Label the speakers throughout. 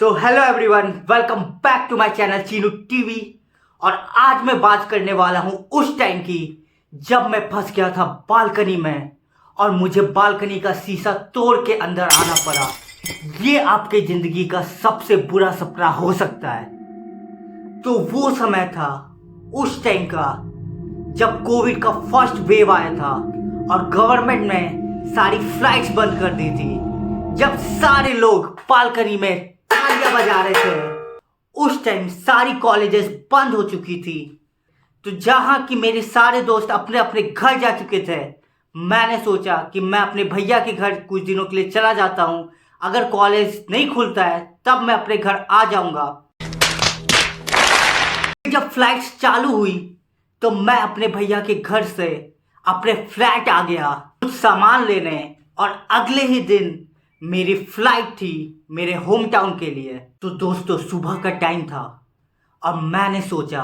Speaker 1: So hello everyone, welcome back to my channel Chinu TV. और आज मैं बात करने वाला हूं उस टाइम की जब मैं फंस गया था बालकनी में और मुझे बालकनी का शीशा तोड़ के अंदर आना पड़ा। ये आपके जिंदगी का सबसे बुरा सपना हो सकता है। तो वो समय था उस टाइम का जब कोविड का फर्स्ट वेव आया था और गवर्नमेंट ने सारी फ्लाइट्स बंद कर दी थी। जब सारे लोग बालकनी में तालियां बजा रहे थे, उस टाइम सारी कॉलेजेस बंद हो चुकी थी। तो जहां कि मेरे सारे दोस्त अपने अपने घर जा चुके थे, मैंने सोचा कि मैं अपने भैया के घर कुछ दिनों के लिए चला जाता हूं। अगर कॉलेज नहीं खुलता है तब मैं अपने घर आ जाऊंगा। जब फ्लाइट्स चालू हुई तो मैं अपने भैया के घर से अपने फ्लैट आ गया कुछ सामान लेने, और अगले ही दिन मेरी फ्लाइट थी मेरे होम टाउन के लिए। तो दोस्तों, सुबह का टाइम था और मैंने सोचा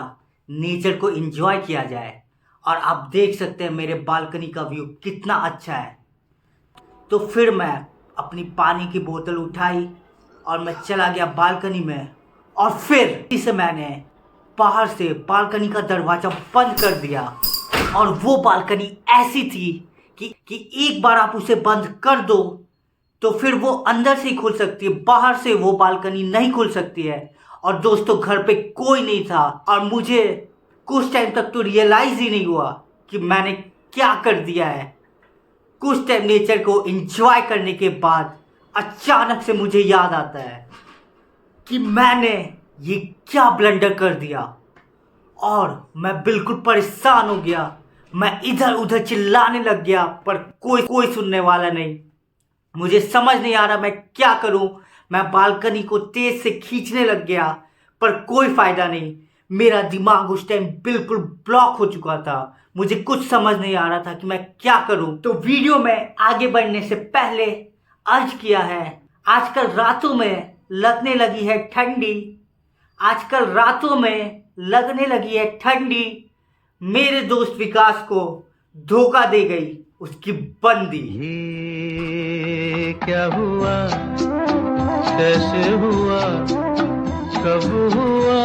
Speaker 1: नेचर को एंजॉय किया जाए। और आप देख सकते हैं मेरे बालकनी का व्यू कितना अच्छा है। तो फिर मैं अपनी पानी की बोतल उठाई और मैं चला गया बालकनी में, और फिर इसे मैंने बाहर से बालकनी का दरवाजा बंद कर दिया। और वो बालकनी ऐसी थी कि एक बार आप उसे बंद कर दो तो फिर वो अंदर से ही खुल सकती है, बाहर से वो बालकनी नहीं खुल सकती है। और दोस्तों, घर पे कोई नहीं था और मुझे कुछ टाइम तक तो रियलाइज ही नहीं हुआ कि मैंने क्या कर दिया है। कुछ टाइम नेचर को एंजॉय करने के बाद अचानक से मुझे याद आता है कि मैंने ये क्या ब्लंडर कर दिया, और मैं बिल्कुल परेशान हो गया। मैं इधर उधर चिल्लाने लग गया पर कोई सुनने वाला नहीं। मुझे समझ नहीं आ रहा मैं क्या करूं। मैं बालकनी को तेज से खींचने लग गया पर कोई फायदा नहीं। मेरा दिमाग उस टाइम बिल्कुल ब्लॉक हो चुका था। मुझे कुछ समझ नहीं आ रहा था कि मैं क्या करूं। तो वीडियो में आगे बढ़ने से पहले अर्ज किया है, आजकल रातों में लगने लगी है ठंडी, आजकल रातों में लगने लगी है ठंडी। मेरे दोस्त विकास को धोखा दे गई उसकी बंदी।
Speaker 2: ये क्या हुआ, कैसे हुआ, कब हुआ,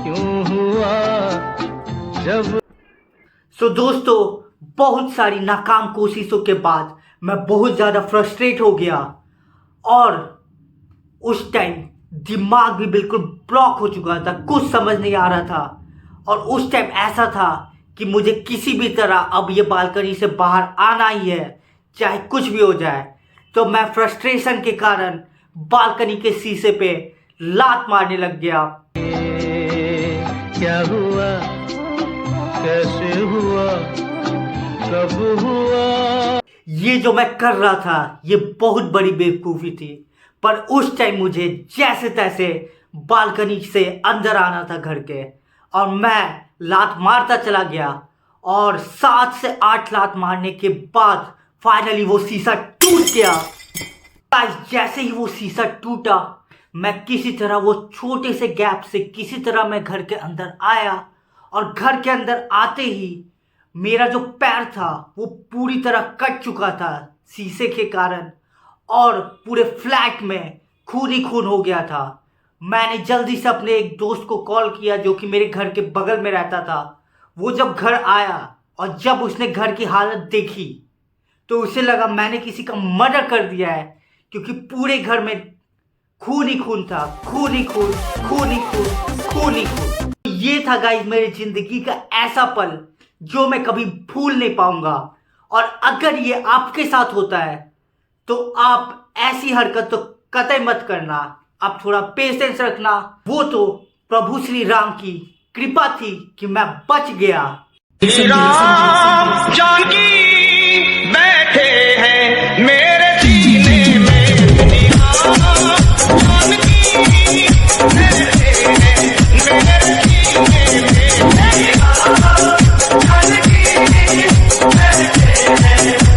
Speaker 2: क्यों हुआ, जब।
Speaker 1: सो दोस्तों, बहुत सारी नाकाम कोशिशों के बाद मैं बहुत ज़्यादा फ्रस्ट्रेट हो गया और उस टाइम दिमाग भी बिल्कुल ब्लॉक हो चुका था, कुछ समझ नहीं आ रहा था। और उस टाइम ऐसा था कि मुझे किसी भी तरह अब ये बालकनी से बाहर आना ही है, चाहे कुछ भी हो जाए। तो मैं फ्रस्ट्रेशन के कारण बालकनी के शीशे पे लात मारने लग गया।
Speaker 2: क्या हुआ, कैसे हुआ, कब हुआ।
Speaker 1: ये जो मैं कर रहा था ये बहुत बड़ी बेवकूफ़ी थी, पर उस टाइम मुझे जैसे तैसे बालकनी से अंदर आना था घर के, और मैं लात मारता चला गया। और 7 से 8 लात मारने के बाद फाइनली वो शीशा टूट गया। जैसे ही वो शीशा टूटा, मैं किसी तरह वो छोटे से गैप से किसी तरह मैं घर के अंदर आया। और घर के अंदर आते ही मेरा जो पैर था वो पूरी तरह कट चुका था शीशे के कारण, और पूरे फ्लैट में खून ही खून हो गया था। मैंने जल्दी से अपने एक दोस्त को कॉल किया जो कि मेरे घर के बगल में रहता था। वो जब घर आया और जब उसने घर की हालत देखी तो उसे लगा मैंने किसी का मर्डर कर दिया है, क्योंकि पूरे घर में खून ही खून था, खून ही खून, खून ही खून, खून ही खून। ये था गाइस मेरी जिंदगी का ऐसा पल जो मैं कभी भूल नहीं पाऊंगा। और अगर ये आपके साथ होता है तो आप ऐसी हरकत तो कतई मत करना। आप थोड़ा पेशेंस रखना। वो तो प्रभु श्री राम की कृपा थी कि मैं बच गया।
Speaker 2: श्री राम जानकी